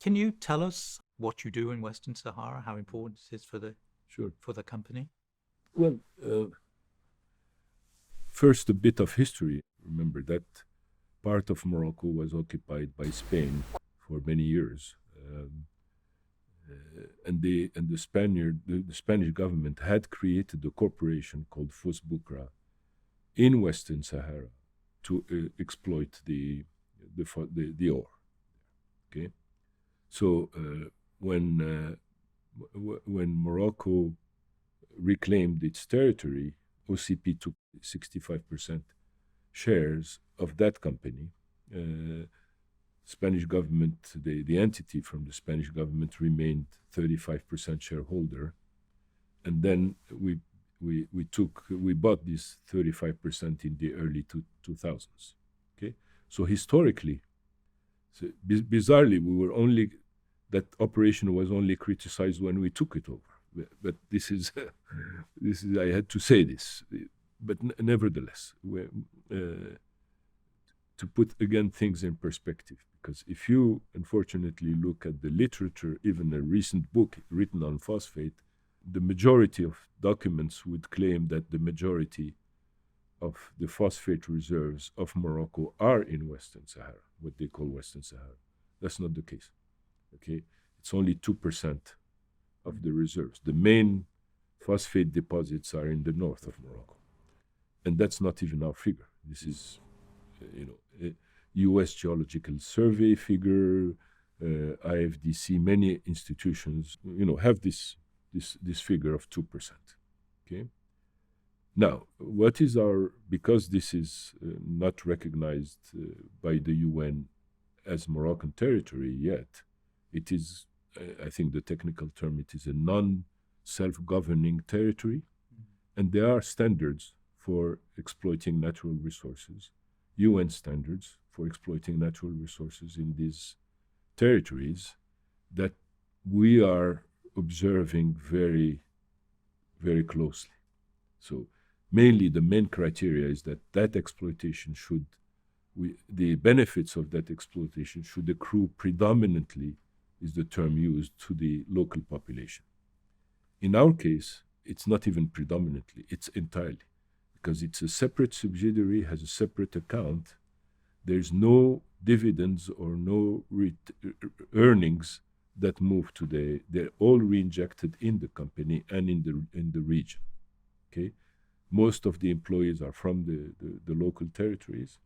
Can you tell us what you do in Western Sahara, how important it is for the company? Well, first a bit of history. Remember that part of Morocco was occupied by Spain for many years. And the Spanish government had created a corporation called Fosbukra in Western Sahara to exploit the ore. Okay, so when Morocco reclaimed its territory, OCP took 65% shares of that company. Spanish government, the entity from the Spanish government remained 35% shareholder, and then we bought this 35% in the early 2000s. Okay, so historically, bizarrely, that operation was only criticized when we took it over. But this is I had to say this. But nevertheless, to put again things in perspective, because if you unfortunately look at the literature, even a recent book written on phosphate, the majority of documents would claim that the majority of the phosphate reserves of Morocco are in Western Sahara, what they call Western Sahara. That's not the case. Okay, it's only 2% of the reserves. The main phosphate deposits are in the north of Morocco, and that's not even our figure. This is, a U.S. Geological Survey figure, IFDC. Many institutions, have this figure of 2%. Okay. Now, what is because this is not recognized by the UN as Moroccan territory yet, it is, I think the technical term, it is a non-self-governing territory, and there are standards for exploiting natural resources, UN standards for exploiting natural resources in these territories that we are observing very, very closely. So mainly the main criteria is that exploitation the benefits of that exploitation should accrue predominantly, is the term used, to the local population. In our case, it's not even predominantly, it's entirely, because it's a separate subsidiary, has a separate account. There's no dividends or no earnings that move to they're all reinjected in the company and in the region. Okay, most of the employees are from the local territories,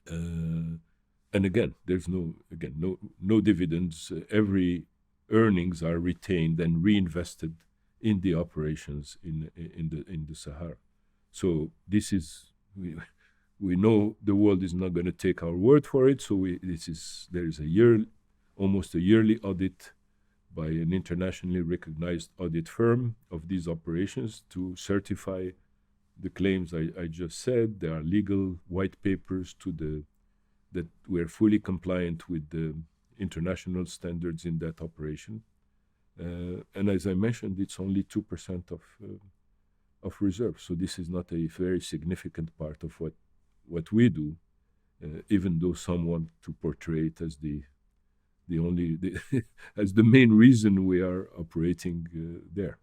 and again, there's no dividends. Every earnings are retained and reinvested in the operations in the Sahara. So this is we know the world is not going to take our word for it. So there is almost a yearly audit by an internationally recognized audit firm of these operations to certify the claims I just said. There are legal white papers that we're fully compliant with the international standards in that operation. And as I mentioned, it's only 2% of reserves. So this is not a very significant part of what we do, even though some want to portray it as as the main reason we are operating there.